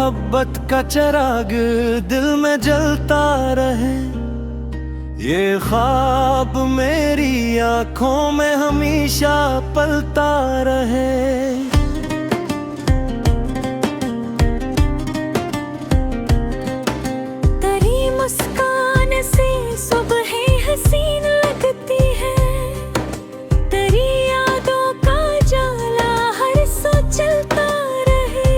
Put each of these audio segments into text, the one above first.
मोहब्बत का चिराग दिल में जलता रहे, ये ख्वाब मेरी आँखों में हमेशा पलता रहे। तेरी मुस्कान से सुबह हसीन लगती है, तेरी यादों का जाला हर सो चलता रहे।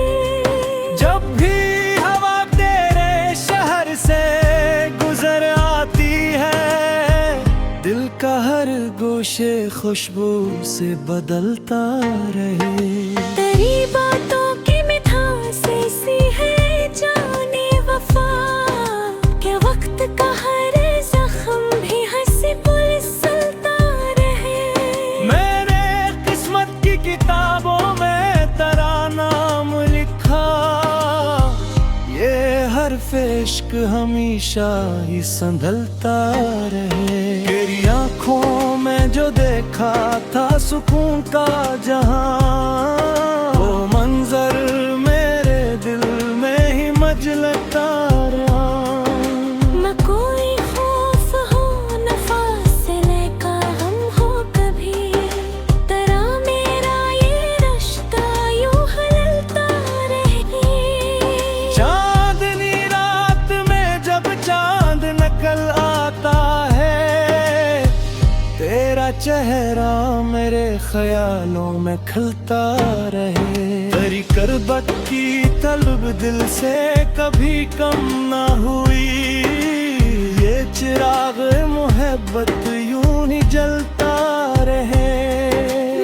जब भी हवा तेरे शहर से गुजर आती है, दिल का हर गोशे खुशबू से बदलता रहे। तेरी बातों की मिठास ऐसी है जाने वफा, के वक्त का हर जख्म भी हंसी पुलसलता रहे। मैंने किस्मत की किताबों में तेरा नाम लिखा, ये हर्फ इश्क हमेशा ही संभलता रहे। तेरी आँखों में जो देखा था सुकून का जहां, वो मंजर मेरे दिल में ही मजलता रहा। न कोई खौफ हो न फासले का गम हो कभी, तेरा मेरा ये रिश्ता यूं हलता रहे। चांदनी रात में जब चांद निकल आता है, तेरा चेहरा मेरे ख्यालों में खिलता रहे। तेरी करबत की तलब दिल से कभी कम ना हुई, ये चिराग मोहब्बत यूं ही जलता रहे।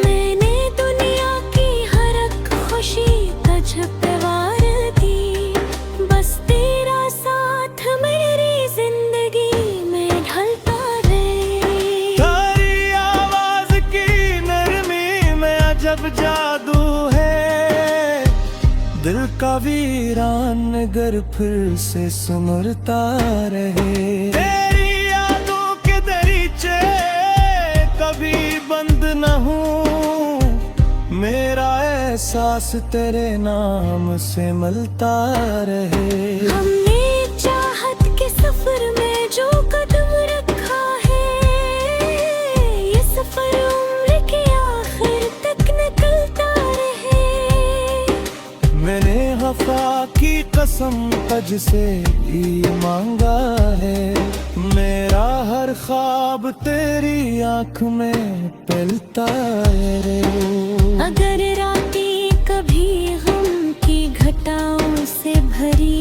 मैंने दुनिया की हर एक खुशी तुझ पे वार दी, बस तेरा साथ मेरी जिंदगी में ढलता रहे। तेरी आवाज की नरमी में अजब जादू है, दिल का वीरान घर फिर से सुनरता रहे। तेरी यादों के दरीचे कभी बंद न हूँ, मेरा एहसास तेरे नाम से मिलता रहे। हमने चाहत के सफर में जो कदम रखा है, ये सफर उम्र के आखिर तक निकलता रहे। मैंने वफा की कसम तुझ से ही मांगा है, मेरा हर ख्वाब तेरी आँख में पलता है रे। अगर रातें कभी गम की घटाओं से भरी,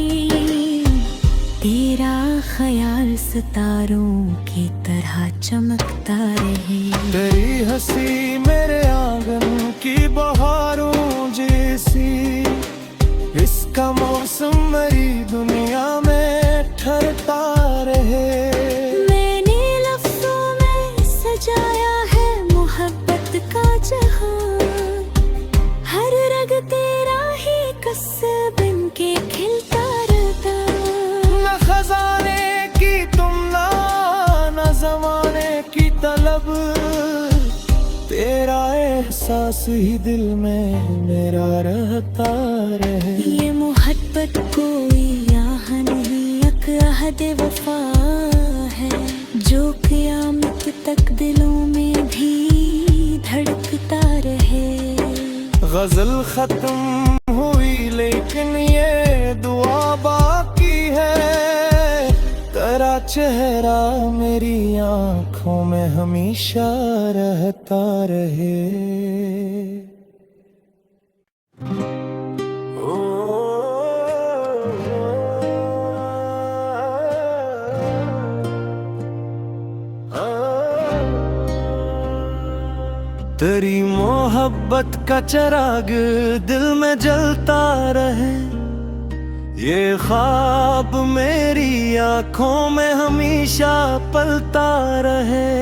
तेरा ख्याल सितारों की तरह चमकता रहे। तेरी हंसी मेरे आंगन की बहारों जैसी, इसका मौसम मेरी दुनिया में ठहरता रहे। मैंने लफ्जों में सजाया है मोहब्बत का जहां, हर रग तेरा ही कसब बन के खिलता रहता। न खजाने की तुमना न जमाने की तलब, तेरा एहसास ही दिल में मेरा रहता रहे। ये मोहब्बत कोई यहाँ नहीं, एक अहद वफा है, जो क़यामत तक दिलों में भी धड़कता रहे। गजल खत्म हुई लेकिन ये दुआ बाकी है, तेरा चेहरा मेरी आँखों में हमेशा रहता रहे। तेरी मोहब्बत का चिराग दिल में जलता रहे, ये ख्वाब मेरी आँखों में हमेशा पलता रहे।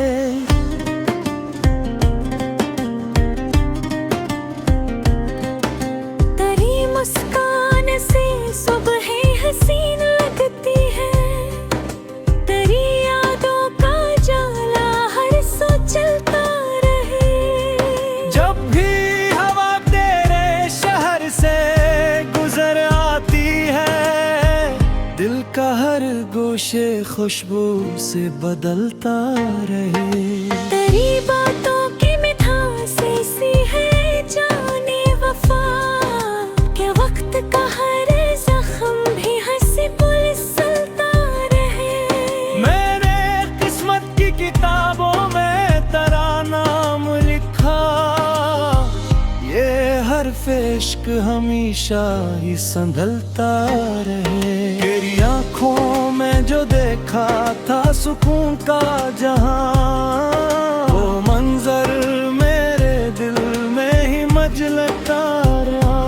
तेरी मुस्कान से सुबह हसीन लगती है, तेरी यादों का जाला हर सो चलता रहे। जब भी हवा तेरे शहर से गुजर आती है, हर गोशे खुशबू से बदलता रहे। तेरी बातों की मिठास ऐसी है जाने वफा, क्या वक्त का हर जख्म भी हंसी पुलसलता रहे। मैंने किस्मत की किताबों में तेरा नाम लिखा, ये हर्फ इश्क हमेशा ही संभलता रहे। तेरी आँखों में जो देखा था सुकून का जहां, वो मंजर मेरे दिल में ही मजलता रहा।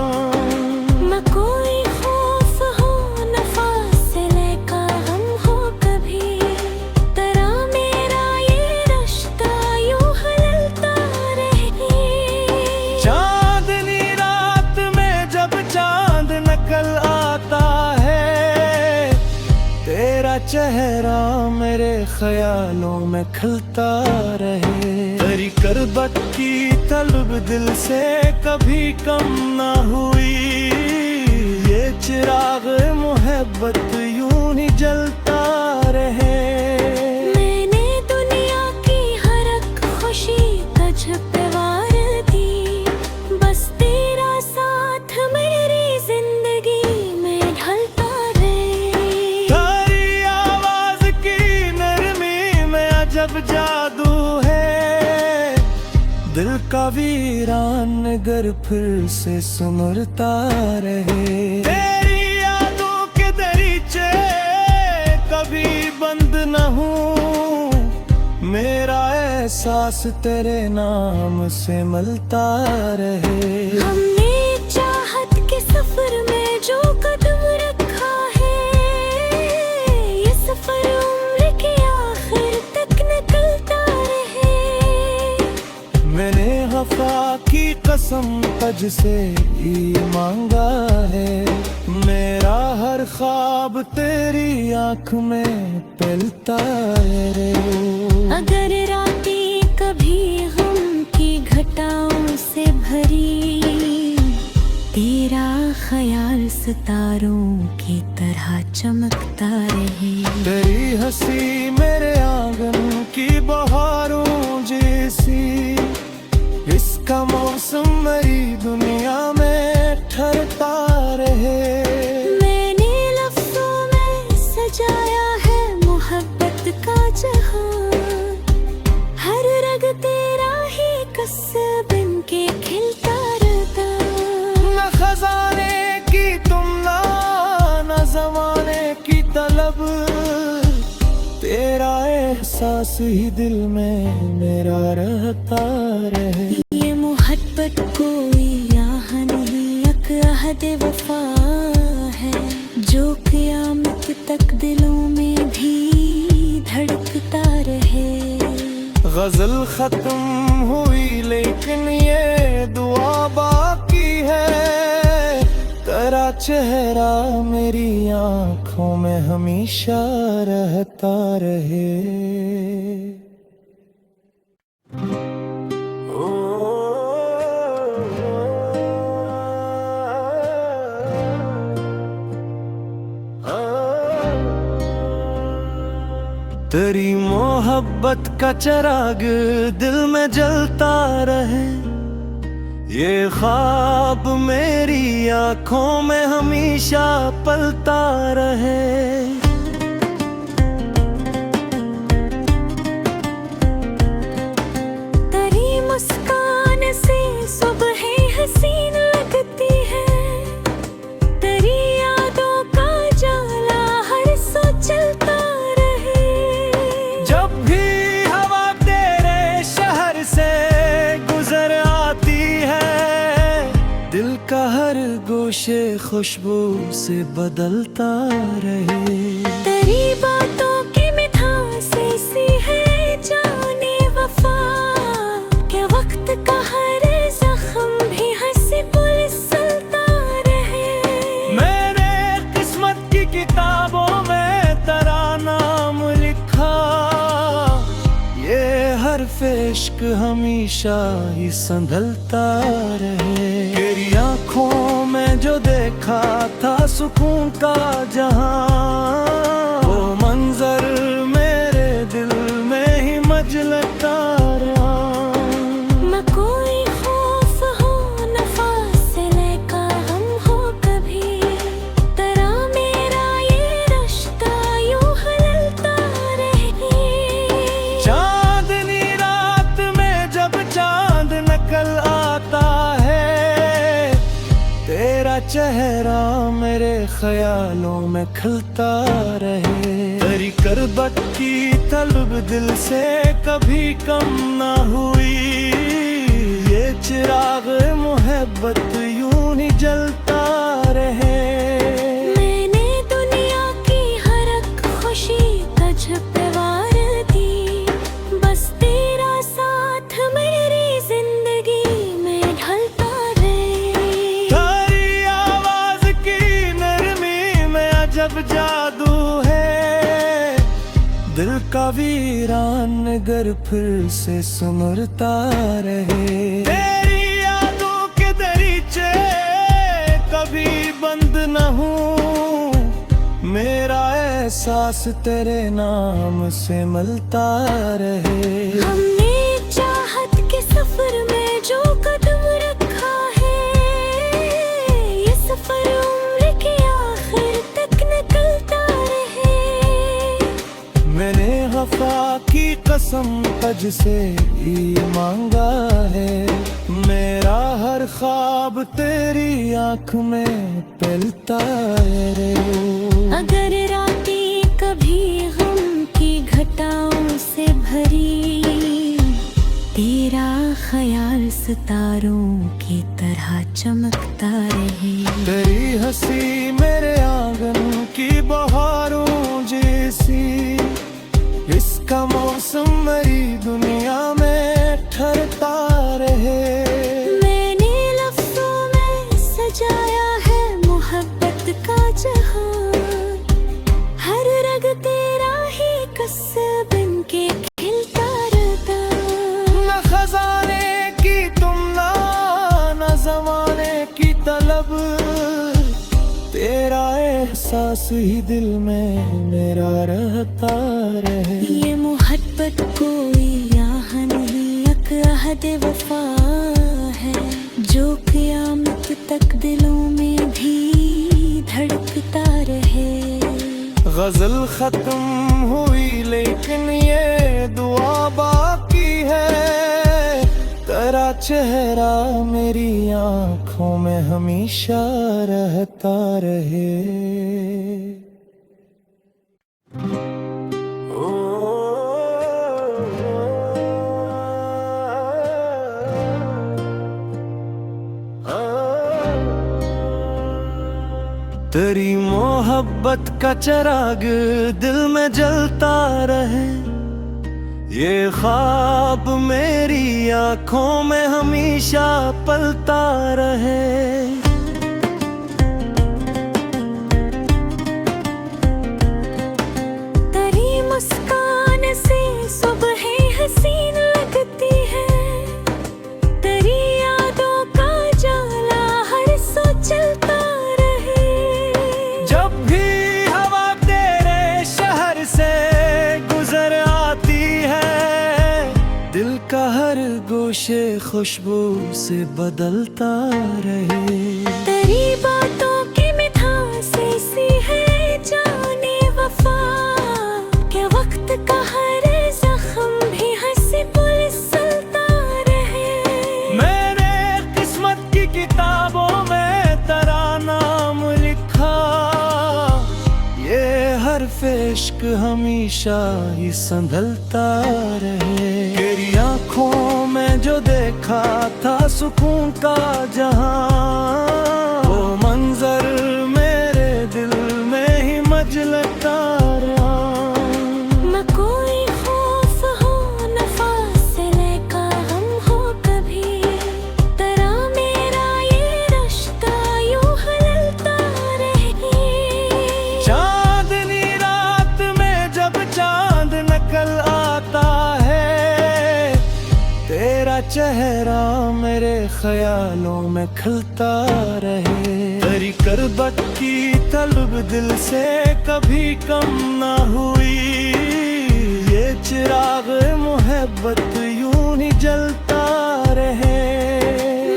न कोई खौफ हो न फासले का गम हो कभी, तेरा मेरा ये रिश्ता यूं हलता रहे। चांदनी रात में जब चांद निकल आता है, तेरा चेहरा मेरे ख्यालों में खिलता रहे। तेरी करबत की तलब दिल से कभी कम ना हुई, ये चिराग मोहब्बत यूं ही जलता रहे। मैंने दुनिया की हर एक खुशी तुझ पे वार दी, बस तेरा साथ मेरी जिंदगी में ढलता रहे। तारी आवाज की नरमी में अजब जादू है, दिल का वीरान नगर फिर से सुनरता रहे। तेरी यादों के दरीचे कभी बंद न हूँ, मेरा एहसास तेरे नाम से मिलता रहे। हमने चाहत के सफर में जो कदम रखा है, ये सफर उम्र के आखिर तक निकलता रहे। मैंने वफा की कसम तुझ से ही मांगा है, मेरा हर ख्वाब तेरी आँख में पलता है। अगर रातें कभी गम की घटाओं से भरी, तेरा ख्याल सितारों की तरह चमकता रहे। तेरी हंसी मेरे आंगन की बहारों जैसी, इसका मौसम मेरी दुनिया में ठहरता रहे। मैंने लफ्जों में सजाया है मोहब्बत का जहां, हर रग तेरा ही कसब बन के खिलता रहता। न खजाने की तुमना न जमाने की तलब, तेरा एहसास ही दिल में मेरा रहता रहे। ये मोहब्बत कोई आह नहीं, एक अहद वफा है, जो क़यामत तक दिलों में भी धड़कता रहे। गजल खत्म हुई लेकिन ये दुआ बाकी है, तेरा चेहरा मेरी आँखों में हमेशा रहता रहे। तेरी मोहब्बत का चिराग दिल में जलता रहे, ये ख्वाब मेरी आँखों में हमेशा पलता रहे। तेरी मुस्कान से सुबह हसीन लगती है, तेरी यादों का जाला हर सो चलता रहे। जब भी हवा तेरे शहर से गुजर आती है, दिल का हर गोशे खुशबू से बदलता रहे। तेरी बातों की मिठास ऐसी है जाने वफा, क्या वक्त का हर जख्म भी हंसी पुलसलता रहे। मैंने किस्मत की किताबों में तेरा नाम लिखा, ये हर्फ इश्क हमेशा ही संभलता रहे। तेरी आँखों में जो देखा था सुकून का जहां, चेहरा मेरे ख्यालों में खिलता रहे। तेरी करबत की तलब दिल से कभी कम ना हुई, ये चिराग मोहब्बत यूं ही जलता रहे। मैंने दुनिया की हर एक खुशी तुझ पे वार दी, बस तेरा साथ मेरी जिंदगी में ढलता रहे। तेरी आवाज की नरमी में अजब जादू है, दिल का वीरान घर फिर से सुमरता रहे। तेरी यादों के दरीचे कभी बंद न हूँ, मेरा एहसास तेरे नाम से मिलता रहे। हमने चाहत के सफर में जो कदम रखा है, ये सफर उम्र के आखिर तक निकलता रहे। मैंने वफा की कसम तुझ से ये मांगा है, मेरा हर ख्वाब तेरी आँख में पलता है। अगर रातें कभी गम की घटाओं से भरी, तेरा ख्याल सितारों की तरह चमकता रहे। तेरी हंसी मेरे आंगन की बहारों जैसी, इसका मौसम मेरी दुनिया में ठहरता रहे। मैंने लफ्ज़ों में सजाया है मोहब्बत का जहां, हर रग तेरा ही कसब बनके खिलता रहता। न खजाने की तुमना, न जमाने की तलब, तेरा एहसास ही दिल में मेरा रहता रहे। ये मोहब्बत कोई याह नहीं, एक अहद वफा है, जो क़यामत तक दिलों में भी धड़कता रहे। गजल खत्म हुई लेकिन ये दुआ बाकी है, तेरा चेहरा मेरी आँखों में हमेशा रहता रहे। तेरी मोहब्बत का चिराग दिल में जलता रहे, ये ख्वाब मेरी आँखों में हमेशा पलता रहे। तेरी मुस्कान से सुबह हसीन लगती है, तेरी यादों का जाला हर सो चलता रहे। जब भी हवा तेरे शहर से गुजर आती है, दिल का हर गोशे खुशबू से बदलता रहे। तेरी बातों की मिठास ऐसी है जाने वफा, के वक्त का हर जख्म भी हंसी पुलसलता रहे। मैंने किस्मत की किताबों में तेरा नाम लिखा, ये हर्फ इश्क हमेशा ही संभलता रहे। तेरी आँखों में जो देखा था सुकून का जहां, वो मंजर मेरे दिल में ही मजलता रहा। न कोई खौफ हो न फासले का गम हो कभी, तेरा मेरा ये रिश्ता यूं हलता रहे। चांदनी रात में जब चांद निकल आता है, तेरा चेहरा मेरे ख्यालों में खिलता रहे। तेरी करबत की तलब दिल से कभी कम ना हुई, ये चिराग मोहब्बत यूं ही जलता रहे।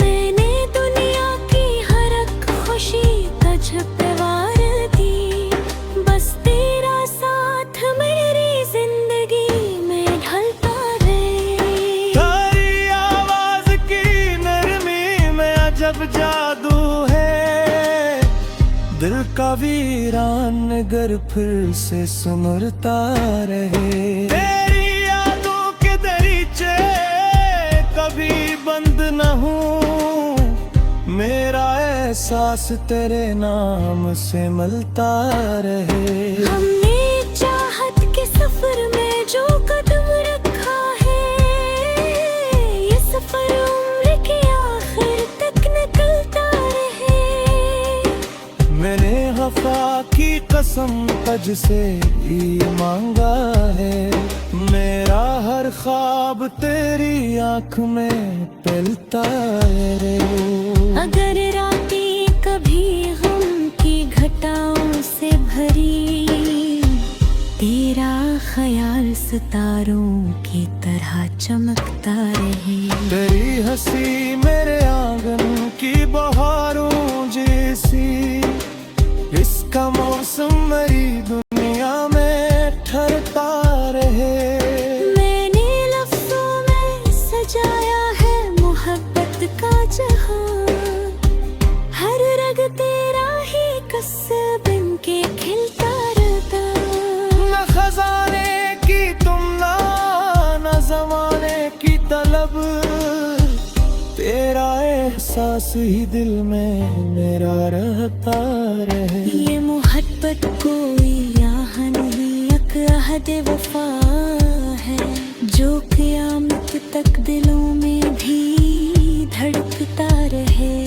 मैंने दुनिया की हर एक खुशी तुझ पे वार दी, बस तेरा साथ मेरी जिंदगी में ढलता रहे। तेरी आवाज की नरमी में अजब जादू है, का वीरान नगर फिर से सुनरता रहे। तेरी यादों के दरीचे कभी बंद न हो, मेरा एहसास तेरे नाम से मलता रहे। हमने चाहत के सफर में जो कदम रखा है, ये सफर उम्र के आखिर तक निकलता रहे। मैंने वफा की कसम तुझ से ये मांगा है, मेरा हर ख्वाब तेरी आँख में पलता रे। अगर रातें कभी गम की घटाओं से भरी, तेरा ख्याल सितारों की तरह चमकता रहे। तेरी हंसी मेरे आंगन की बहारों जैसी, इसका मौसम मेरी दुनिया में ठहरता रहे। मैंने लफ्ज़ों में सजाया है मोहब्बत का जहां, हर रग तेरा ही कसब बनके खिलता रहता। न खजाने की तुमना, न जमाने की तलब, तेरा एहसास ही दिल में मेरा रहता रहे। ये मोहब्बत कोई याह नहीं, एक अहद वफा है, जो क़यामत तक दिलों में भी धड़कता रहे।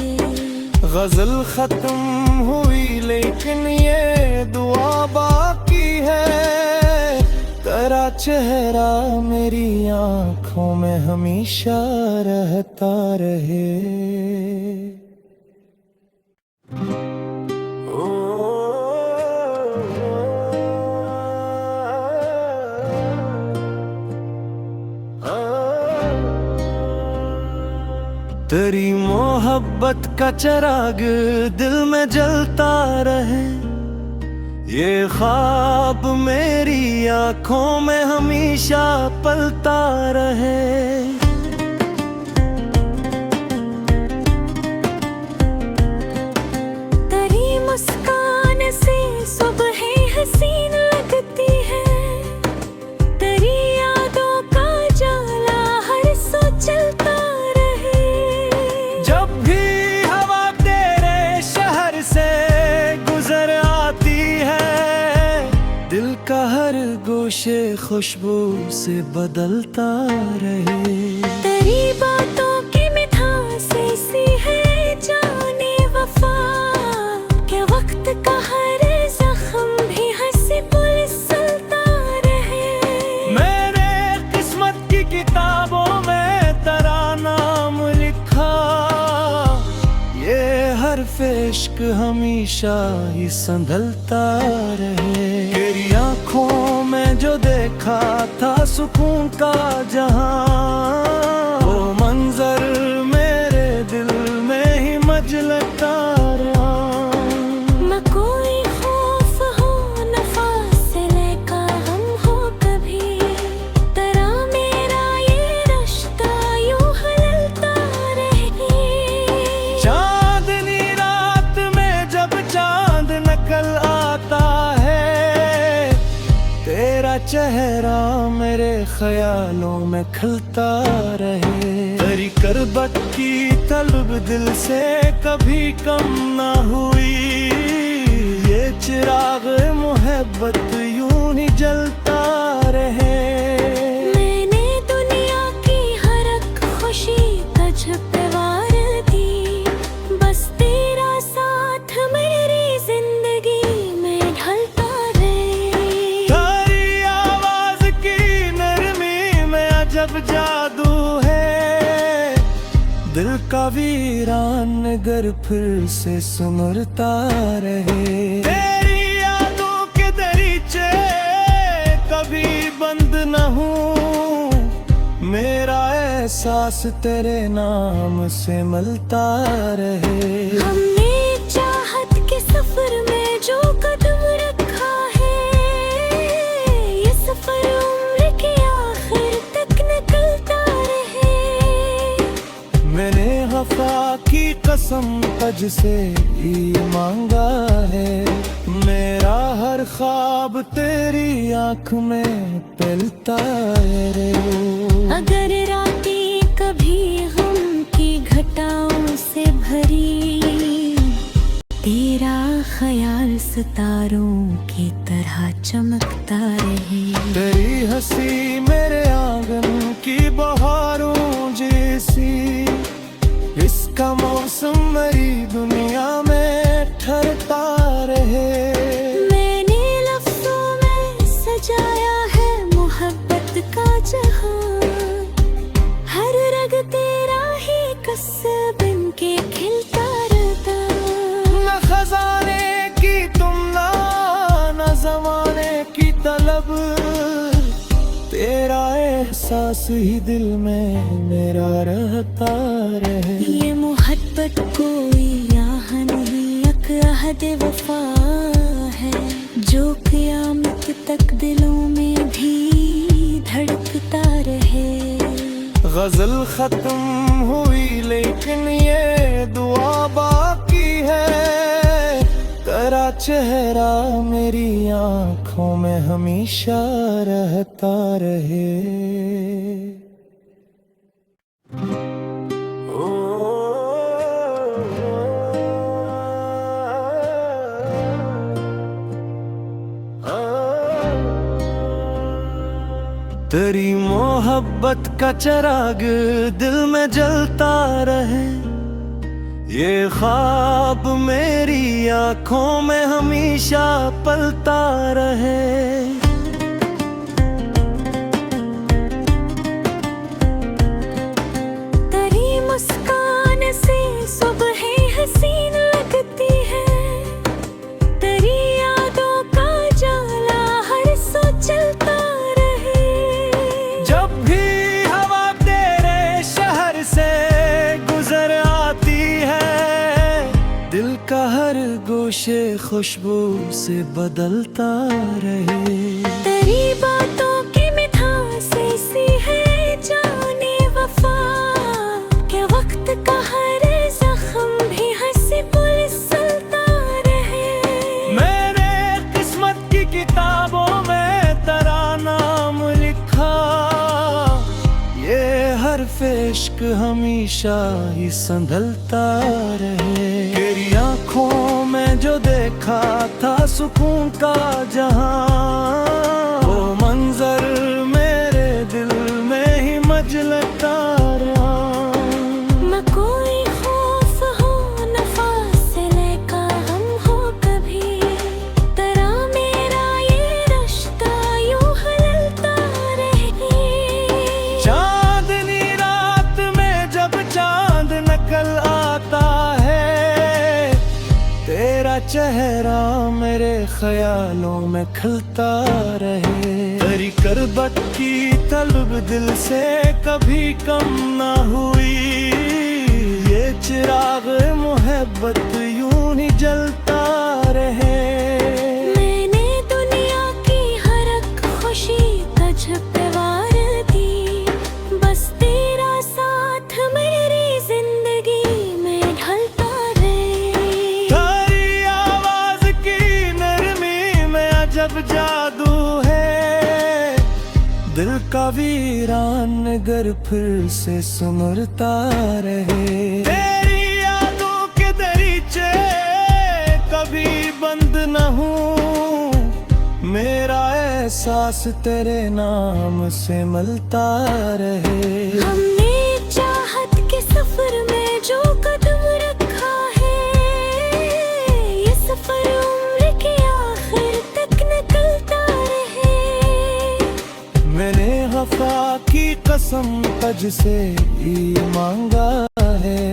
गजल खत्म हुई लेकिन ये दुआ बाकी है, तेरा चेहरा मेरी आँखों में हमेशा रहता रहे। तेरी मोहब्बत का चिराग दिल में जलता रहे, ये ख्वाब मेरी आँखों में हमेशा पलता रहे। तेरी मुस्कान से सुबह हसीन लगती है, तेरी यादों का जाला हर सो चलता रहे। जब भी हवा तेरे शहर से गुजर आती है, दिल का हर गोशे खुशबू से बदलता रहे। तेरी बातों की मिठास ऐसी है जाने वफा, के वक्त का हर जख्म भी हंसी पुलिस चलता रहे। मैंने किस्मत की किताबों में तेरा नाम लिखा, ये हर्फ इश्क हमेशा ही संभलता रहे। तेरी आँखों में जो देखा था सुकून का जहां, वो मंजर मेरे दिल में ही मजलता रहा। न कोई खौफ हो न फासले का गम हो कभी, तेरा मेरा ये रिश्ता यूं हलता रहे। चांदनी रात में जब चांद निकल आता है, तेरा चेहरा मेरे ख्यालों में खिलता रहे। तेरी करबत की तलब दिल से कभी कम ना हुई, ये चिराग मोहब्बत यूं ही जलता रहे। मैंने दुनिया की हर एक खुशी तुझ पे वार दी, बस तेरा साथ मेरी जिंदगी में ढलता रहे। तेरी आवाज की नरमी में अजब जादू है, दिल का वीरान नगर फिर से सुनरता रहे। तेरी यादों के दरीचे कभी बंद न हो, मेरा एहसास तेरे नाम से मलता रहे। हमने चाहत के सफर में जो कदम रखा है, ये सफर उम्र के आखिर तक निकलता रहे। मैंने वफा की कसम तुझ से ये मांगा है, हर ख्वाब तेरी आँख में पिलता है रे। अगर रातें कभी गम की घटाओं से भरी, तेरा ख्याल सितारों की तरह चमकता रहे। तेरी हंसी मेरे आंगन की बहारों जैसी, इसका मौसम मेरी दुनिया में ठहरता रहे। मैंने लफ्जों में सजाया है मोहब्बत का जहां, हर रग तेरा ही कस्सा बन के खिलता रहता। न खजाने की तुम न जमाने की तलब, तेरा एहसास ही दिल में मेरा रहता रहे। ये मोहब्बत कोई आह नहीं, एक अहद वफा है, जो क़यामत तक दिलों में भी धड़कता रहे। गजल खत्म हुई लेकिन ये दुआ बाकी है, तेरा चेहरा मेरी आँखों में हमेशा रहता रहे। तेरी मोहब्बत का चिराग दिल में जलता रहे, ये ख्वाब मेरी आँखों में हमेशा पलता रहे। तेरी मुस्कान से सुबह हसीन लगती है, तेरी यादों का जाला हर सो चलता रहे। जब भी हवा तेरे शहर से गुजर आती है, दिल का हर गोशे खुशबू से बदलता रहे। तेरी बातों की मिठास ऐसी है जाने वफा, के वक्त का हर जख्म भी हंसी पुलिस चलता रहे। मैंने किस्मत की किताबों में तेरा नाम लिखा, ये हर्फ इश्क हमेशा ही संभलता रहे। तेरी आँखों में जो देखा था सुकून का जहां, वो मंजर मेरे दिल में ही मजलता रहा। मैं कोई खौफ हो न फासले का हम हो कभी, तेरा मेरा ये रिश्ता यूं हलता रहे। चांदनी रात में जब चांद निकल आता है, तेरा चेहरा मेरे ख्यालों में खिलता रहे। तेरी करबत की तलब दिल से कभी कम ना हुई, ये चिराग मोहब्बत यूं ही जलता रहे। मैंने दुनिया की हर एक खुशी तझपवार दी, बस तेरा साथ मेरी जिंदगी में ढलता रहे। तेरी आवाज की नरमी में अजब जादू है, दिल का वीरान घर फिर से सुमरता रहे। तेरी यादों के दरीचे कभी बंद न हूँ, मेरा एहसास तेरे नाम से मिलता रहे। हमने चाहत के सफर में जो कदम रखा है, ये सफर उम्र के आखिर तक निकलता रहे। मैंने वफा की कसम तुझसे ही मांगा है,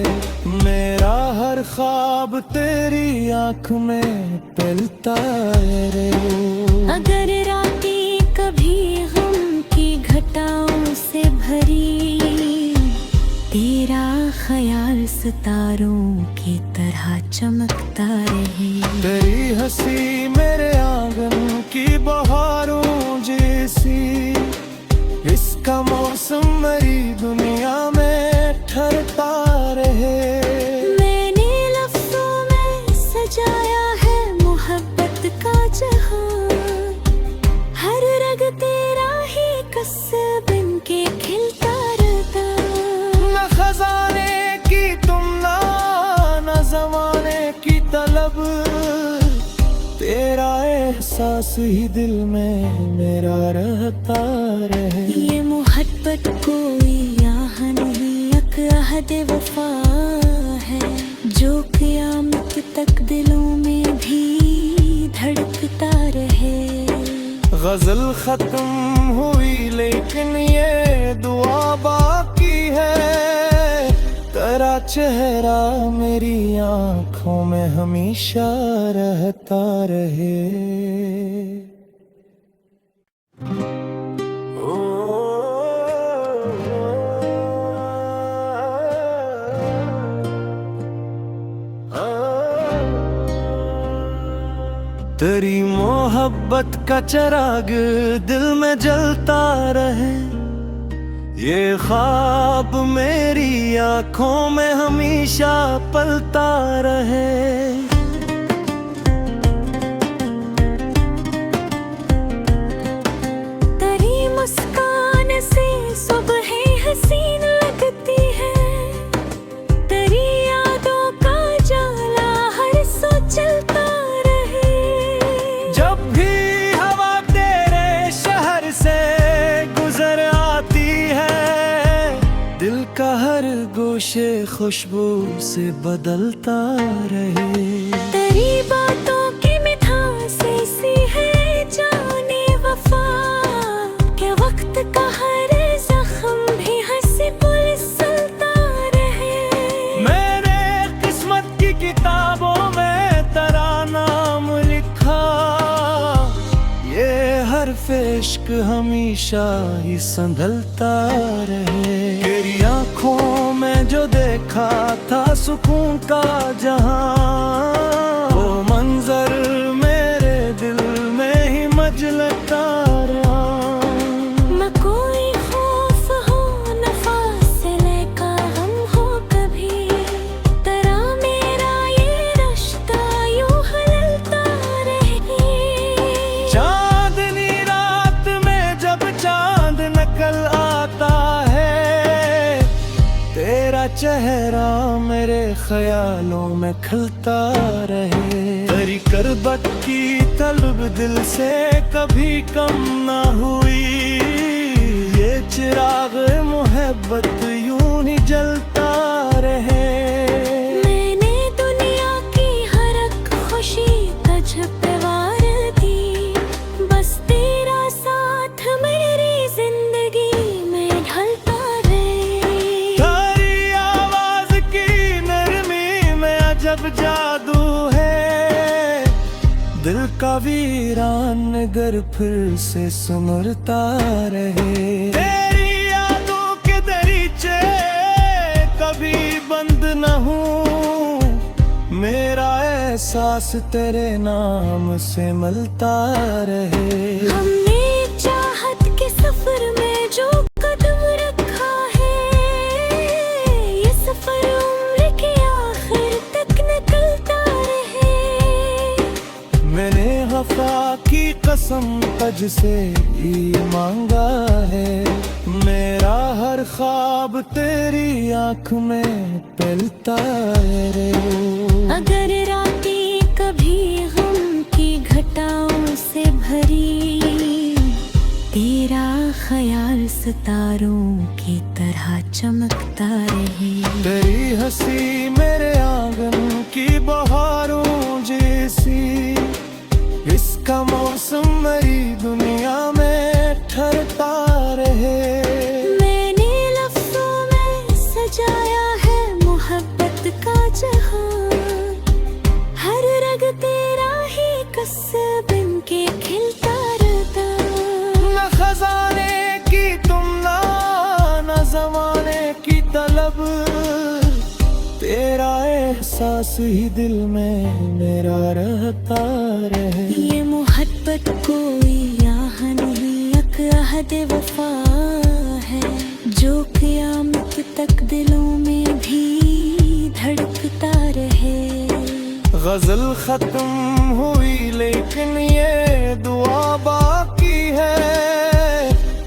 मेरा हर ख्वाब तेरी आँख में पिलता है रे। अगर रातें कभी गम की घटाओं से भरी, तेरा ख्याल सितारों की तरह चमकता रहे। तेरी हंसी मेरे आंगन की बहारों जैसी, इसका मौसम मेरी दुनिया में ठहरता रहे। मैंने लफ्जों में सजाया है मोहब्बत का जहां, एहसास ही दिल में मेरा रहता रहे। ये मोहब्बत कोई आह नहीं, एक अहद वफा है जो क़यामत तक दिलों में भी धड़कता रहे। गजल खत्म हुई लेकिन ये दुआ बाकी है, तेरा चेहरा मेरी आंखों में हमेशा रहता रहे। तेरी मोहब्बत का चिराग दिल में जलता रहे, ये ख्वाब मेरी आंखों में हमेशा पलता रहे। तेरी मुस्कान से सुबह हसीन लगती है, तेरी यादों का जाला हर सो चलता रहे। जब भी हवा तेरे शहर से गुजर आती है, दिल का हर गोशे खुशबू से बदलता रहे। तेरी बातों की मिठास ऐसी है जाने वफा, के वक्त का हर जख्म भी हंसी पुलिस चलता रहे। मैंने किस्मत की किताबों में तेरा नाम लिखा, ये हर्फ इश्क हमेशा ही संभलता रहे। तेरी आंखों में जो देखा था सुकून का जहां, वो मंजर मेरे दिल में ही मजलता रहा। मैं कोई खौफ हो न फासले का गम हो कभी, तेरा मेरा ये रिश्ता यूं हलता रहे। चांदनी रात में जब चांद निकल आता है, तेरा चेहरा मेरे ख्यालों में खिलता रहे। तेरी करबत की तलब दिल से कभी कम ना हुई, ये चिराग मोहब्बत यूं ही जलता रहे। मैंने दुनिया की हर एक खुशी तुझ पे वार दी, बस तेरा साथ मेरी जिंदगी में ढलता रहे। तेरी आवाज की नरमी में अजब जादू है, दिल का वीरान घर फिर से सुमरता रहे। तेरी यादों के दरीचे कभी बंद न हूँ, मेरा एहसास तेरे नाम से मिलता रहे। हमने चाहत के सफर में जो कदम रखा है, ये सफर उम्र के आखिर तक निकलता रहे। मैंने वफा की कसम तुझसे ये मांगा है, मेरा हर ख्वाब तेरी आंख में पलता है। अगर रातें कभी गम की घटाओं से भरी, तेरा ख्याल सितारों की तरह चमकता रहे। तेरी हंसी मेरे आंगन की बहारों जैसी, इसका मौसम मेरी दुनिया में ठहरता रहे। मैंने लफ्जों में सजाया है मोहब्बत का जहां, हर रग तेरा ही कसब बन के खिलता रहता। न खजाने की तुमना, न जमाने की तलब, तेरा एहसास ही दिल में मेरा रहता रहे। ये मोहब्बत कोई आह नहीं, एक अहद वफा है जो क़यामत तक दिलों में भी धड़कता रहे। गजल खत्म हुई लेकिन ये दुआ बाकी है,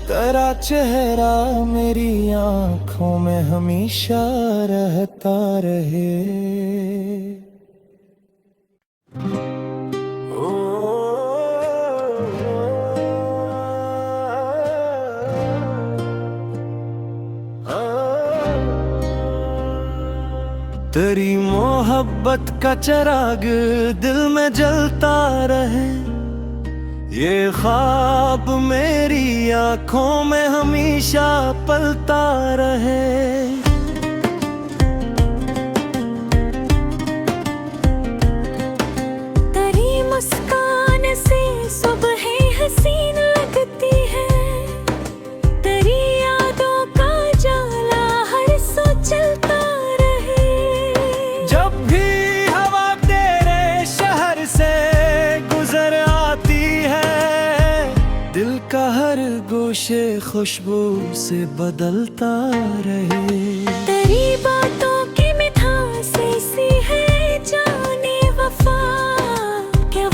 तेरा चेहरा मेरी आंखों में हमेशा रहता रहे। ओ तेरी मोहब्बत का चिराग दिल में जलता रहे, ये ख्वाब मेरी आंखों में हमेशा पलता रहे। मुस्कान से सुबह हसीन लगती है, तेरी यादों का जाला हर सो चलता रहे। जब भी हवा तेरे शहर से गुजर आती है, दिल का हर गोशे खुशबू से बदलता रहे। तेरी बातों की मिठास ऐसी है जाने वफा,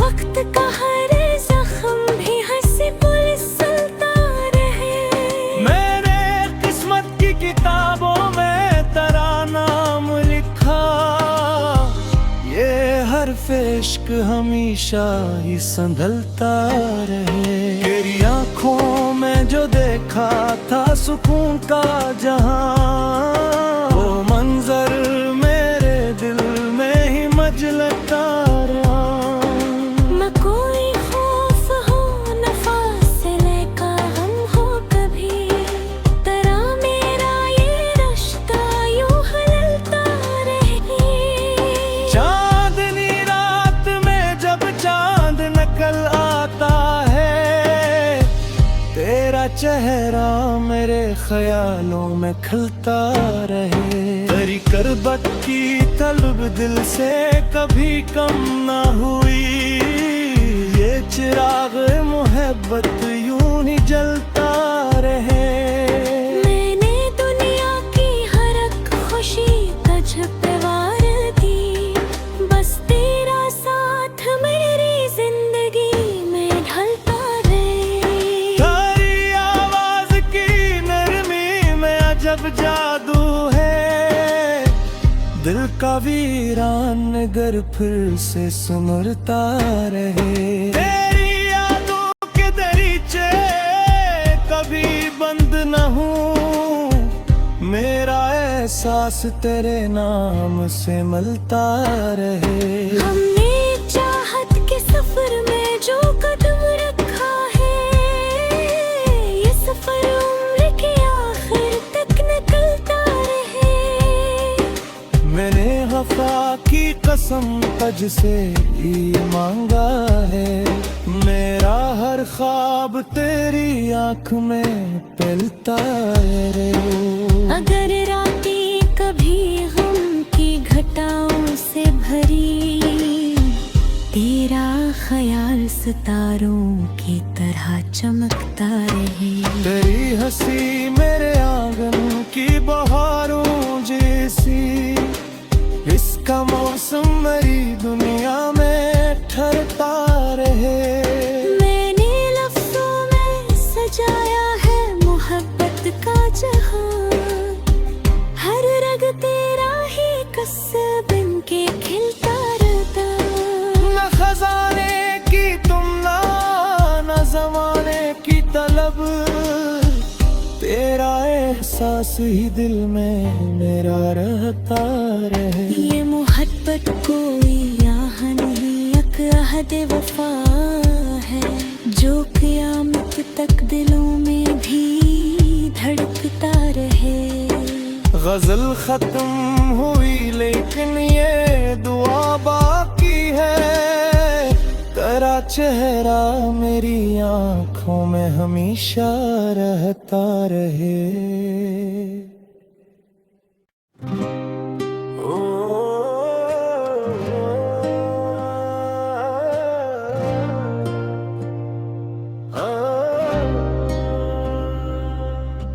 वक्त का हर जख्म भी हंसी पुलसता रहे। मैंने किस्मत की किताबों में तेरा नाम लिखा, ये हर्फ इश्क हमेशा ही संभलता रहे। तेरी आंखों में जो देखा था सुकून का जहां, वो मंजर मेरे दिल में ही मजलता रहा। चेहरा मेरे ख्यालों में खलता रहे। तेरी करबत की तलब दिल से कभी कम ना हुई, ये चिराग मोहब्बत यूं ही जलता रहे। मैंने दुनिया की हर एक खुशी तुझपवार दी, बस तेरा साथ मेरी जिंदगी में ढलता रहे। जब जादू है दिल का वीरान घर फिर से सुमरता रहे। तेरी यादों के दरीचे कभी बंद न हूँ, मेरा एहसास तेरे नाम से मिलता रहे। हमने चाहत के सफर में जो कदम रखा है, ये सफर उम्र के आखिर तक निकलता रहे। मैंने वफा की कसम तुझ से ही मांगा है, मेरा हर ख्वाब तेरी आंख में पलता है। अगर रातें कभी गम की घटाओं से भरी, तेरा ख्याल सितारों की तरह चमकता रहे। तेरी हंसी मेरे आंगन की बहारों जैसी, इसका मौसम मेरी दुनिया में ठहरता रहे। मैंने लफ्जों में सजाया है मोहब्बत का जहां, हर रग तेरा ही कसब बन के खिलता रहता। न खजाने की तुमना न जमाने की तलब, तेरा एहसास ही दिल में मेरा रहता रहे। ये मोहब्बत कोई आह नहीं, एक अहद वफा है, जो क़यामत तक दिलों में भी धड़कता रहे। गजल खत्म हुई लेकिन ये दुआ बाकी है, तेरा चेहरा मेरी आंखों में हमेशा रहता रहे।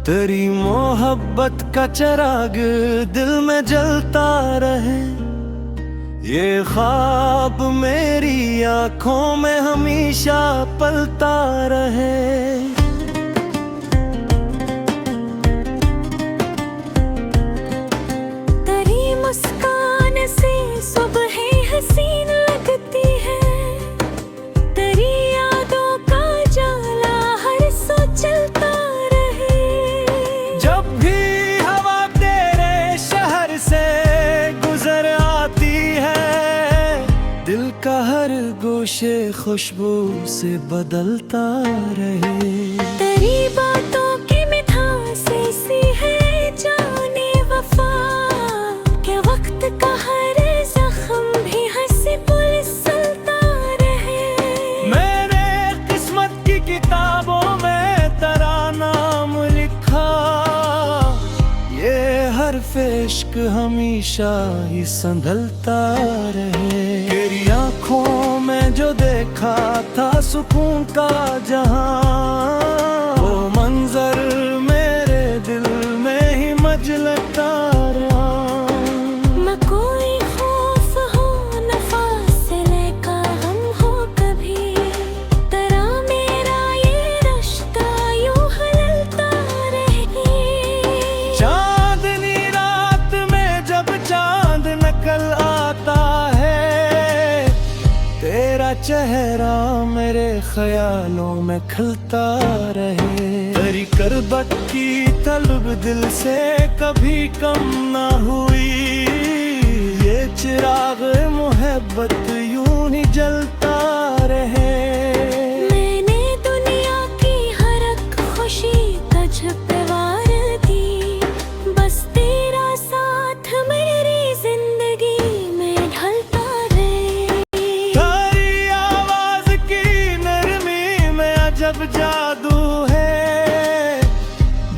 तेरी मोहब्बत का चिराग दिल में जलता रहे, ये ख्वाब मेरी आंखों में हमेशा पलता रहे। तेरी मुस्कान से सुबह हसीन लगती है, तेरी यादों का जाला हर सो चलता रहे। जब भी हवा तेरे शहर से गुजर खामोशे खुशबू से बदलता रहे। तेरी बातों की मिठास ऐसी है जाने वफा, क्या वक्त का हर जख्म भी हंसी पुलसता रहे। मैंने किस्मत की किताबों में तेरा नाम लिखा, ये हर्फ इश्क हमेशा ही संभलता रहे। तेरी आँखों में जो देखा था सुकून का जहां, वो मंजर मेरे दिल में ही मजलता रहा। मैं कोई खौफ हो न फासले का गम हो कभी, तेरा मेरा ये रिश्ता यूं हलता रहे। चांदनी रात में जब चांद निकल आता है, तेरा चेहरा मेरे ख्यालों में खिलता रहे। तेरी करबत की तलब दिल से कभी कम ना हुई, ये चिराग मोहब्बत यूं ही जलता रहे। मैंने दुनिया की हर एक खुशी तुझ पे वार दी, बस तेरा साथ मेरी जिंदगी में ढलता रहे। तेरी आवाज की नरमी में अजब जादू है,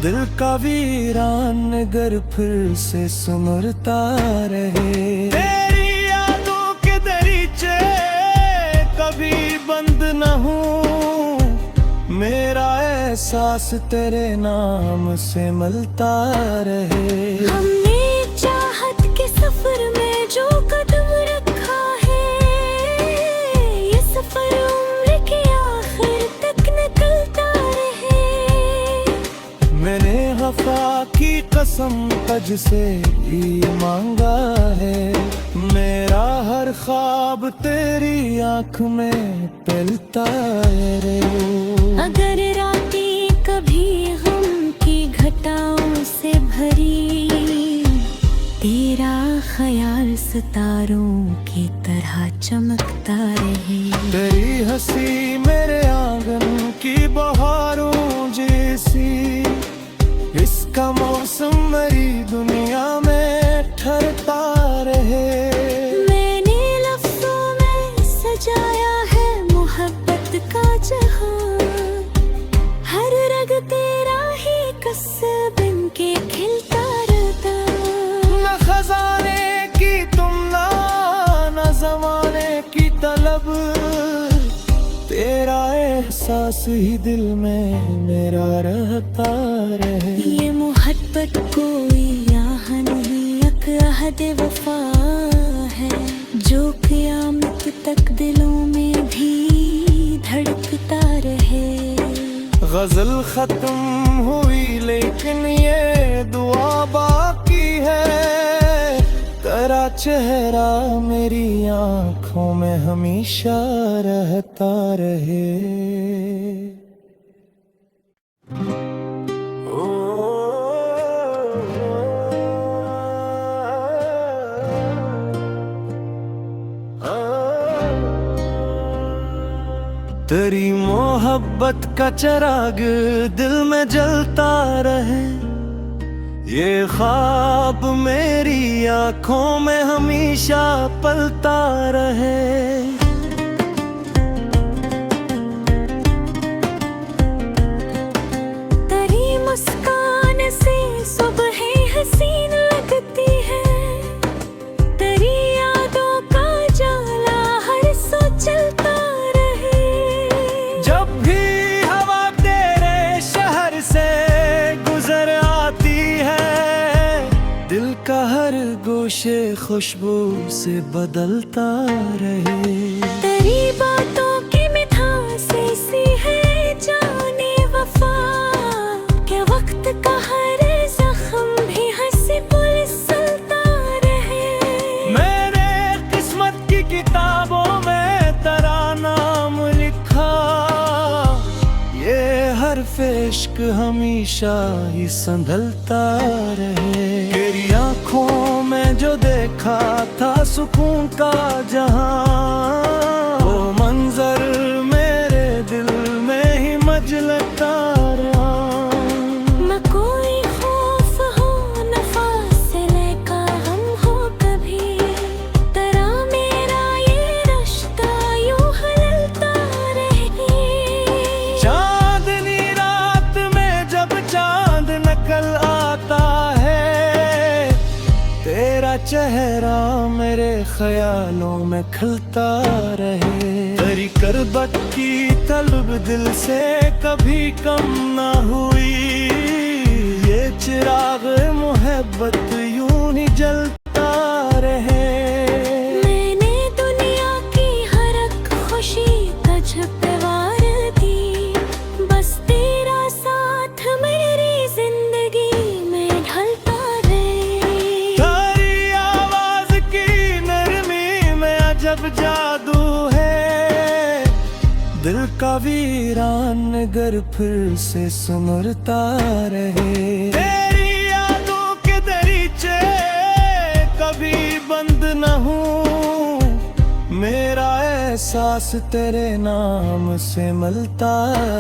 दिल का वीरान घर फिर से सुनरता रहे। तेरी यादों के दरीचे कभी बंद न हूँ, मेरा एहसास तेरे नाम से मिलता रहे। हमने चाहत के सफर में जो कदम रखा है, ये सफर उम्र के आखिर तक निकलता रहे। मैंने वफा की कसम तुझ से ही मांगा है, मेरा हर ख्वाब तेरी आँख में पलता है रे। अगर रातें कभी गम की घटाओं से भरी, तेरा ख्याल सितारों की तरह चमकता रहे। तेरी हंसी मेरे आंगन की बहारों जैसी, इसका मौसम मेरी दुनिया में ठहरता रहे। मैंने लफ्जों में सजाया है मोहब्बत का जहां, हर रग तेरा ही कसब के खिलता रहता। न खजाने की तुम न जमाने की तलब, तेरा एहसास ही दिल में मेरा रहता रहे। ये मोहब्बत कोई आह नहीं, एक अहद वफा है, जो क़यामत तक दिलों में भी धड़कता रहे। गजल खत्म हुई लेकिन ये दुआ बाकी है, तेरा चेहरा मेरी आँखों में हमेशा रहता रहे। तेरी मोहब्बत का चिराग दिल में जलता रहे, ये ख्वाब मेरी आँखों में हमेशा पलता रहे। तेरी मुस्कान से सुबह हसीन लगती है, तेरी यादों का जाला हर सो चलता रहे। जब भी हवा तेरे शहर से गुजर आती है, दिल का हर गोशे खुशबू से बदलता रहे। तेरी बातों की मिठास ऐसी है जाने वफा, क्या वक्त का हर जख्म भी हंसी पुलसता रहे। मैंने किस्मत की किताबों में तेरा नाम लिखा, ये हर्फ इश्क हमेशा ही संभलता रहे। तेरी आँखों में जो देखा था सुकून का जहां, वो मंजर चेहरा मेरे ख्यालों में खिलता रहे। तेरी करबत की तलब दिल से कभी कम ना हुई, ये चिराग मोहब्बत यूं ही जलता रहे। मैंने दुनिया की हर एक खुशी तुझ पे वार दी, बस तेरा साथ मेरी जिंदगी में ढलता रहे। तेरी आवाज की नरमी में अजब जादू है, दिल का वीरान घर फिर से सुनरता रहे। तेरी यादों के दरीचे कभी बंद न हूँ, मेरा एहसास तेरे नाम से मिलता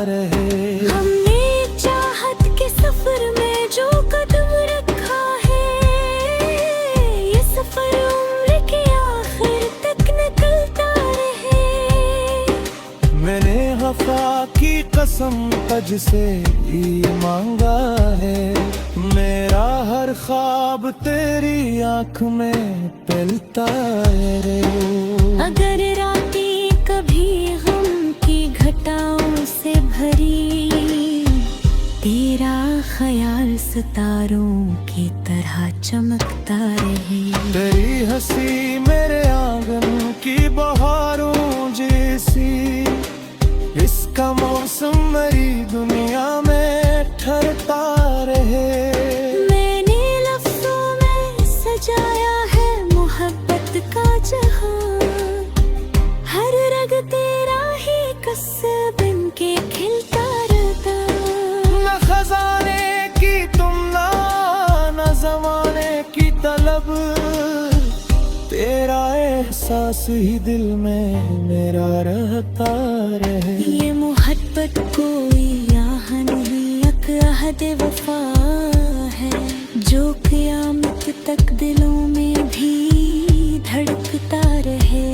रहे। हमने चाहत के सफर में जो कदम रखा है, ये सफर उम्र के आखिर तक निकलता रहे। मैंने वफा की कसम तुझ से ये मांगा है, मेरा हर ख्वाब तेरी आँख में पलता है रे। अगर रातें कभी गम की घटाओं से भरी, तेरा ख्याल सितारों की तरह चमकता रहे। तेरी हंसी मेरे आंगन की बहारों जैसी, इसका मौसम मेरी दुनिया में ठहरता रहे। मैंने लफ्जों में सजाया है मोहब्बत का जहां, हर रग तेरा ही कसब बन के खिलता रहता। न खजाने की तुमना, न जमाने की तलब, तेरा एहसास ही दिल में मेरा रहता रहे। ये मोहब्बत कोई आह नहीं, एक अहद वफा है, जो क़यामत तक दिलों में भी धड़कता रहे।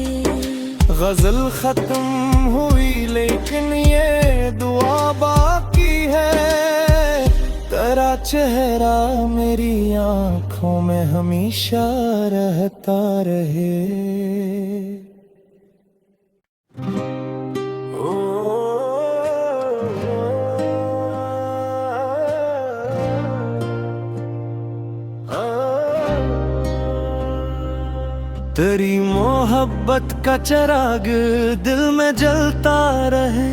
गजल खत्म हुई लेकिन ये दुआ बाकी है, तेरा चेहरा मेरी आँखों में हमेशा रहता रहे। तेरी मोहब्बत का चिराग दिल में जलता रहे,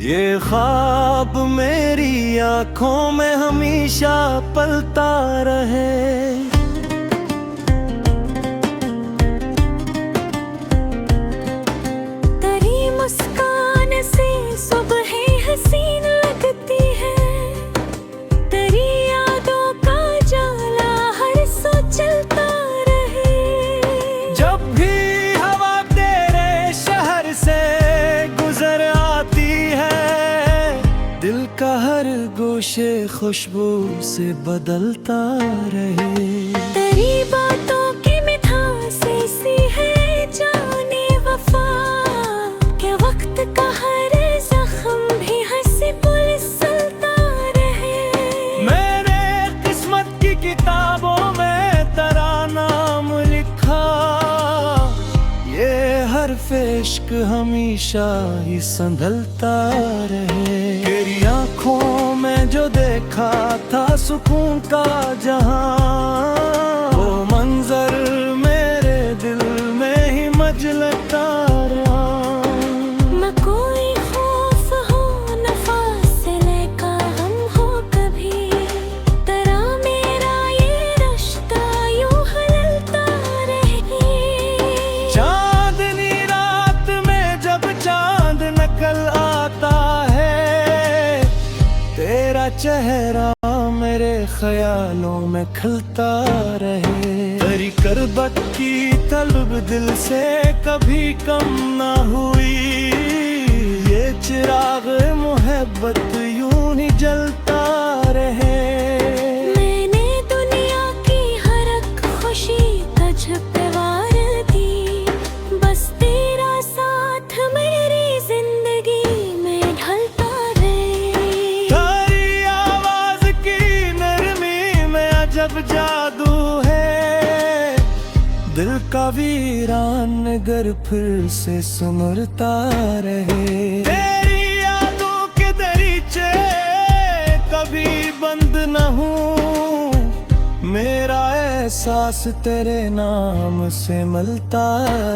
ये ख्वाब मेरी आँखों में हमेशा पलता रहे। तेरी मुस्कान से सुबह हसीन लगती है, तेरी यादों का जाला हर सो चलता रहे। जब भी हवा तेरे शहर से गुजर आती है, दिल का हर गोशे खुशबू से बदलता रहे। तेरी बातों की मिठास ऐसी है जाने वफा, के वक्त का हर जख्म भी हंसी पुलसलता रहे। मैंने किस्मत की किताबों में तेरा नाम लिखा, ये हर्फ इश्क हमेशा ही संभलता रहे। तेरी आँखों में जो देखा था सुकून का जहां, वो मंजर मेरे दिल में ही मजलता रहा। न कोई खौफ हो न फासले का गम हो कभी, तेरा मेरा ये रिश्ता यूं हलता रहे। चांदनी रात में जब चांद निकल आता है, तेरा चेहरा मेरे ख्यालों में खिलता रहे। तेरी करबत की तलब दिल से कभी कम ना हुई, ये चिराग मोहब्बत यूं ही जलता रहे। मैंने दुनिया की हर एक खुशी तुझ पे वार दी, बस तेरा साथ मेरी जिंदगी में ढलता रहे। तेरी आवाज की नरमी में अजब जादू है, दिल का वीरान नगर फिर से सुनरता रहे। तेरी यादों के दरीचे कभी बंद न हूँ, मेरा एहसास तेरे नाम से मिलता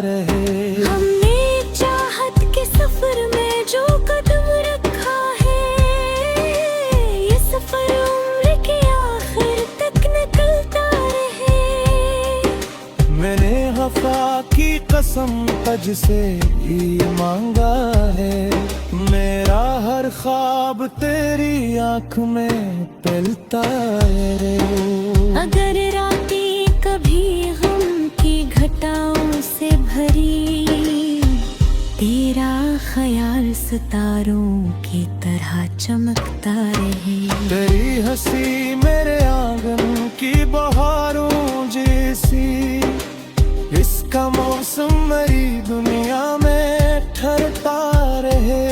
रहे। हमने चाहत के सफर में जो कदम रखा है, ये सफर उम्र के आखिर तक निकलता रहे। मैंने वफा की कसम तुझसे ये मांगा है, मेरा हर ख्वाब तेरी आँख में पलता रे। अगर रातें कभी गम की घटाओं से भरी, तेरा ख्याल सितारों की तरह चमकता रहे। तेरी हंसी मेरे आंगन की बहारों जैसी, इसका मौसम मेरी दुनिया में ठहरता रहे।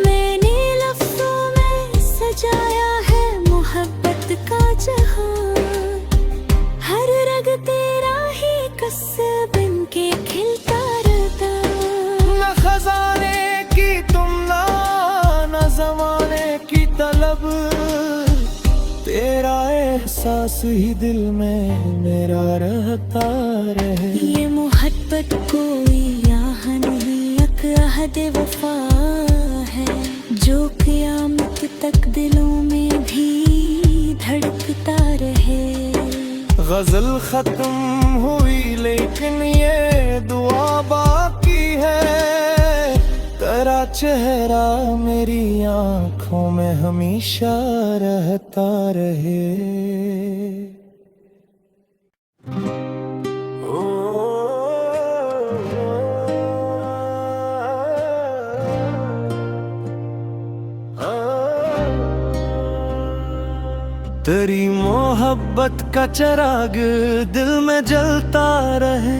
मैंने लफ्ज़ों में सजाया है मोहब्बत का जहां, हर रग तेरा ही कसब बन के खिलता रहता। न खजाने की तुमना न जमाने की तलब, तेरा एहसास ही दिल में मेरा रहता रहे। ये मोहब्बत कोई याह नहीं, एक अहद वफा है, जो क़यामत तक दिलों में भी धड़कता रहे। गजल खत्म हुई लेकिन ये दुआ बाकी है, तेरा चेहरा मेरी आँखों में हमेशा रहता रहे। तेरी मोहब्बत का चिराग दिल में जलता रहे,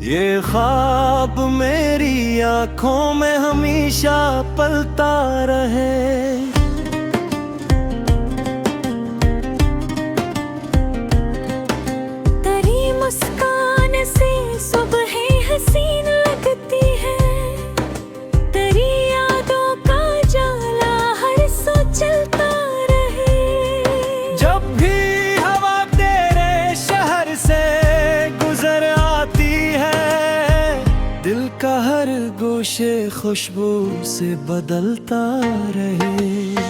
ये ख्वाब मेरी आँखों में हमेशा पलता रहे। तेरी मुस्कान से सुबह हसीन लगती है, तेरी यादों का जाला हर सो चलता रहे। जब भी हवा तेरे शहर से गुजर आती है, दिल का हर गोशे खुशबू से बदलता रहे।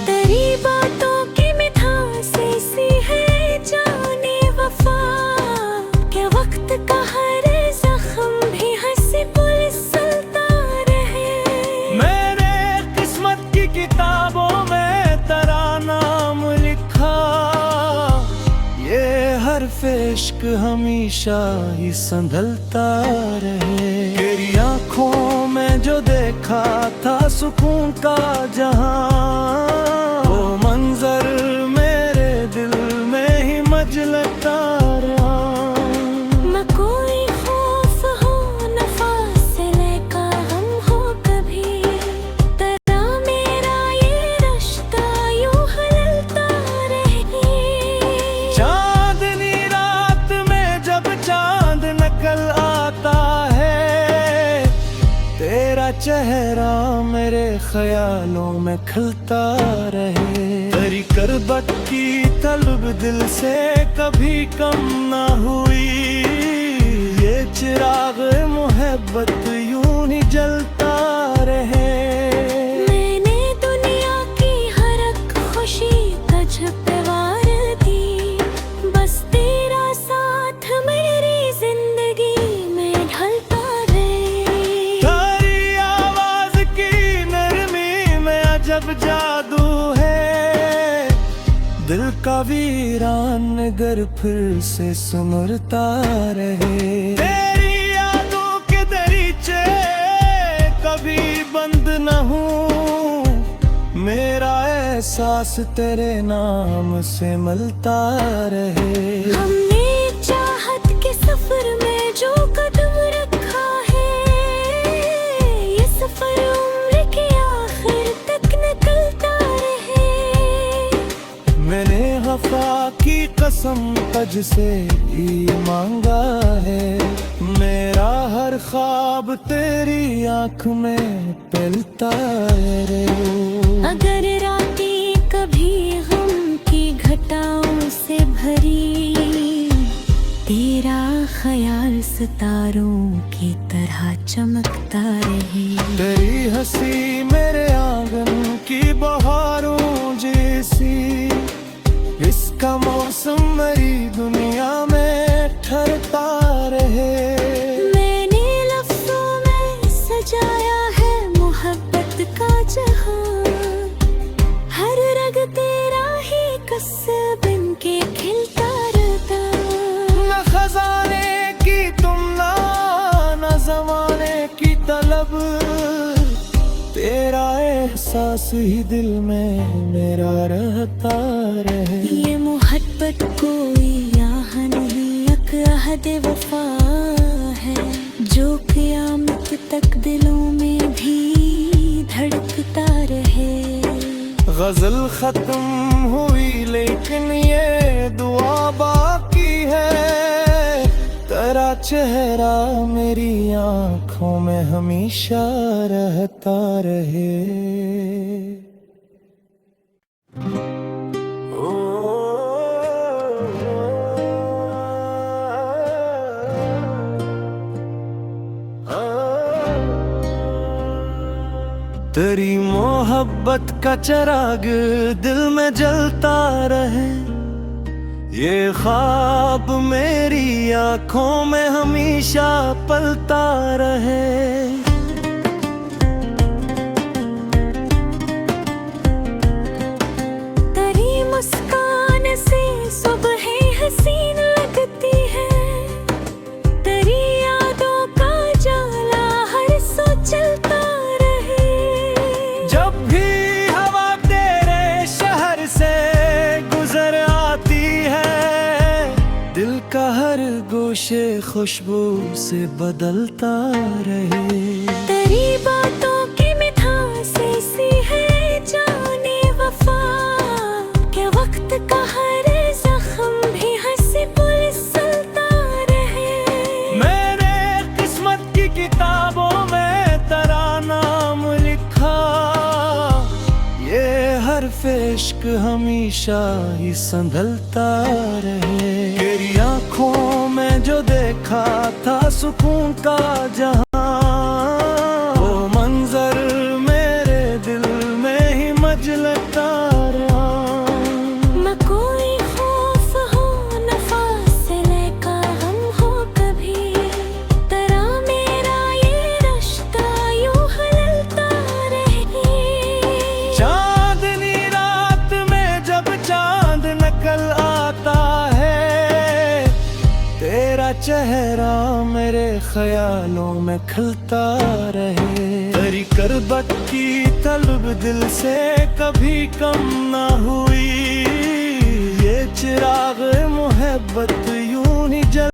तेरी बातों की मिठास ऐसी है जाने वफा, के वक्त का हर जख्म भी हंसी पुलसलता रहे। मैंने किस्मत की किताबों में तेरा नाम लिखा, ये हर्फ इश्क हमेशा ही संभलता रहे। तेरी आँखों में जो देखा था सुकून का जहां, वो मंजर मेरे दिल में ही मजलता रहा। न कोई खौफ हो न फासले का गम हो कभी, तेरा मेरा ये रिश्ता यूं हलता रहे। चांदनी रात में जब चांद निकल आता है, तेरा चेहरा मेरे ख्यालों में खिलता रहे। तेरी करबत की तलब दिल से कभी कम ना हुई, ये चिराग मोहब्बत यूं ही जलता रहे। मैंने दुनिया की हर एक खुशी तुझ पे वार दी, बस तेरा साथ मेरी जिंदगी में ढलता रहे। तेरी आवाज की नरमी में अजब जादू है, दिल का वीरान नगर फिर से सुनरता रहे। तेरी यादों के दरीचे कभी बंद न हूँ, मेरा एहसास तेरे नाम से मिलता रहे। हमने चाहत के सफर में जो कदम रखा है, ये सफर उम्र के आखिर तक निकलता रहे। मैंने वफा की कसम तज से भी मांगा है। मेरा हर ख्वाब तेरी आँख में पिलता है रे। अगर रातें कभी गम की घटाओं से भरी, तेरा ख्याल सितारों की तरह चमकता रहे। तेरी हंसी मेरे आंगन की बहारों जैसी, इसका मौसम मेरी दुनिया में ठहरता रहे। मैंने लफ्ज़ों में सजाया है मोहब्बत का जहां, हर रग तेरा ही कसब बन के खिलता रहता। न खजाने की तुमना, न जमाने की तलब, तेरा एहसास ही दिल में मेरा रहता रहे। ये मोहब्बत कोई याह नहीं, एक अहद वफा है, जो क़यामत तक दिलों में भी धड़कता रहे। गजल खत्म हुई लेकिन ये दुआ बाकी है, तेरा चेहरा मेरी आँखों में हमेशा रहता रहे। तेरी मोहब्बत का चिराग दिल में जलता रहे, ये ख्वाब मेरी आँखों में हमेशा पलता रहे। तेरी मुस्कान से सुबह हसीन लगती है, तेरी यादों का जाला हर सो चलता रहे। जब भी हवा तेरे शहर से गुजर आती है, दिल का हर गोशे खुशबू से बदलता रहे। तेरी बातों की मिठास ऐसी है जाने वफा, के वक्त का हर जख्म भी हंसी पुलिस चलता रहे। मैंने किस्मत की किताबों में तेरा नाम लिखा, ये हर्फ इश्क हमेशा ही संभलता रहे। तेरी आँखों में जो देखा था सुकून का जहां, वो मंजर मेरे दिल में ही मजलता रहा। न कोई खौफ हो न फासले का गम हो कभी, तेरा मेरा ये रिश्ता यूं हलता रहे। चांदनी रात में जब चांद निकल आता है, तेरा चेहरा मेरे ख्यालों में खिलता रहे। तेरी करबत की तलब दिल से कभी कम ना हुई, ये चिराग मोहब्बत यूं ही जल